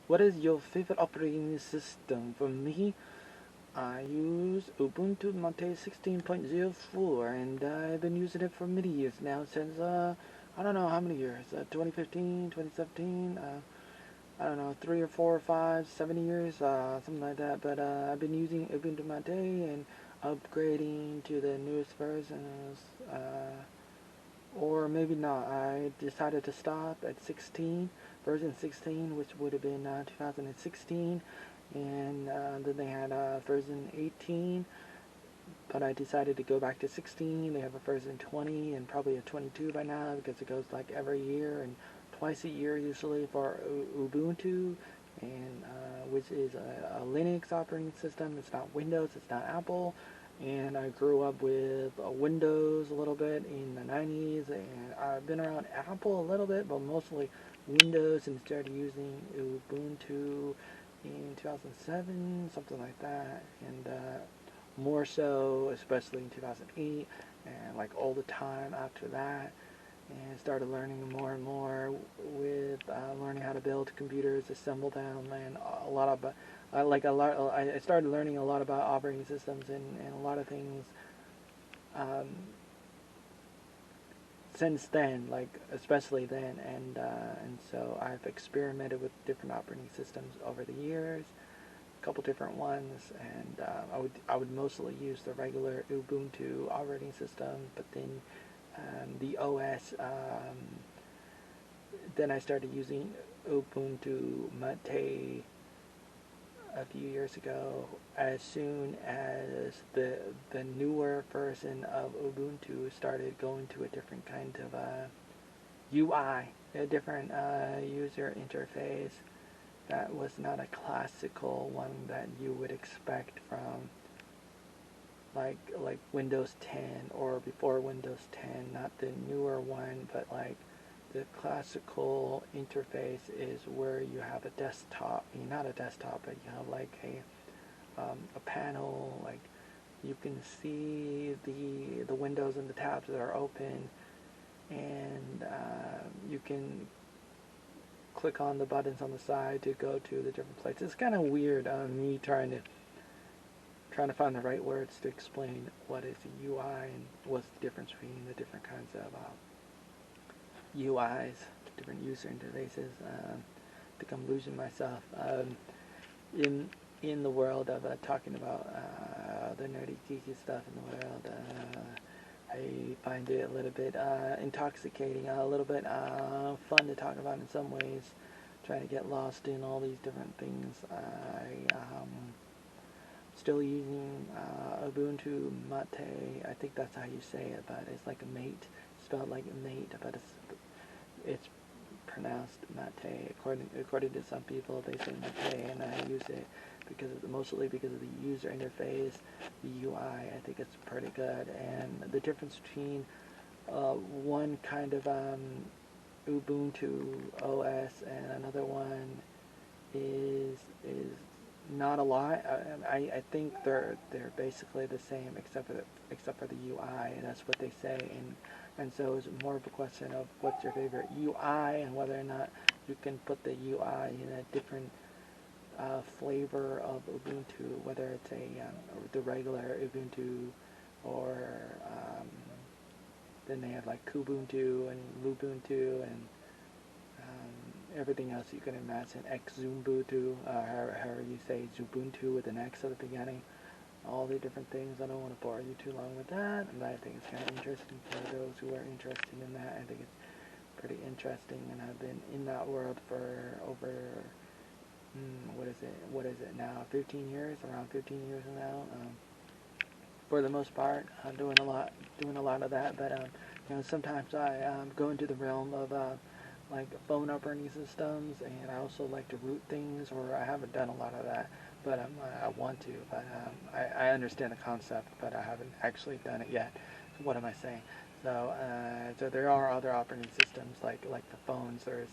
What is your favorite operating system? For me, I use Ubuntu Mate 16.04, and I've been using it for many years now, since, I don't know how many years, 2015, 2017, I don't know, 3 or 4 or 5, 7 years, something like that, but I've been using Ubuntu Mate and upgrading to the newest versions, or maybe not. I decided to stop at 16, version 16, which would have been 2016, and then they had version 18, but I decided to go back to 16. They have a version 20 and probably a 22 by now, because it goes like every year and twice a year usually for Ubuntu, and which is a Linux operating system. It's not Windows, it's not Apple. And I grew up with Windows a little bit in the 90s, and I've been around Apple a little bit, but mostly Windows, and started using Ubuntu in 2007, something like that, and more so, especially in 2008, and like all the time after that, and started learning more and more with learning how to build computers, assemble them, and a lot of I started learning a lot about operating systems and a lot of things um, since then, like especially then, and so I've experimented with different operating systems over the years, a couple different ones, and I would mostly use the regular Ubuntu operating system, but then the OS. Then I started using Ubuntu Mate a few years ago, as soon as the newer version of Ubuntu started going to a different kind of UI, a different user interface that was not a classical one that you would expect from like Windows 10 or before Windows 10, not the newer one, but like the classical interface is where you have a desktop, not a desktop, but you have like a panel, like you can see the windows and the tabs that are open, and you can click on the buttons on the side to go to the different places. It's kind of weird, me trying to find the right words to explain what is a UI and what's the difference between the different kinds of UIs, different user interfaces. I think I'm losing myself in in the world of talking about the nerdy, geeky stuff in the world. I find it a little bit intoxicating, a little bit fun to talk about in some ways. Trying to get lost in all these different things. I still using Ubuntu Mate. I think that's how you say it, but it's like a mate, spelled like a mate, but it's pronounced Mate. According to some people, they say Mate, and I use it mostly because of the user interface, the UI. I think it's pretty good, and the difference between one kind of Ubuntu OS and another one is not a lot. I think they're basically the same except for the UI, and that's what they say. And so it's more of a question of what's your favorite UI and whether or not you can put the UI in a different flavor of Ubuntu, whether it's the regular Ubuntu or then they have like Kubuntu and Lubuntu and everything else you can imagine, Xubuntu, however you say Zubuntu with an X at the beginning, all the different things. I don't want to bore you too long with that, and I think it's kind of interesting for those who are interested in that. I think it's pretty interesting, and I've been in that world for over, what is it now, 15 years, around 15 years now, for the most part. I'm doing a lot of that, but sometimes I go into the realm of like phone operating systems, and I also like to root things, or I haven't done a lot of that, but I want to, but I understand the concept, but I haven't actually done it yet. So what am I saying? So there are other operating systems like the phones. There's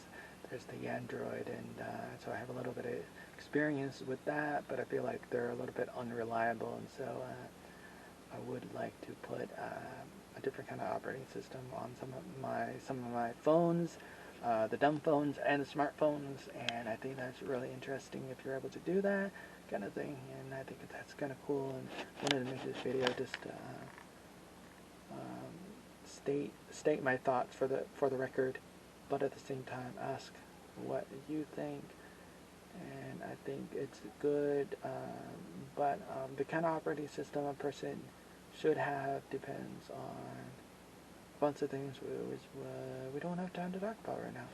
the Android, and so I have a little bit of experience with that, but I feel like they're a little bit unreliable, and so I would like to put a different kind of operating system on some of my phones. the dumb phones and the smartphones, and I think that's really interesting if you're able to do that kind of thing, and I think that's kind of cool, and wanted to make this video just state my thoughts for the record, but at the same time ask what you think. And I think it's good, but the kind of operating system a person should have depends on a bunch of things we don't have time to talk about right now.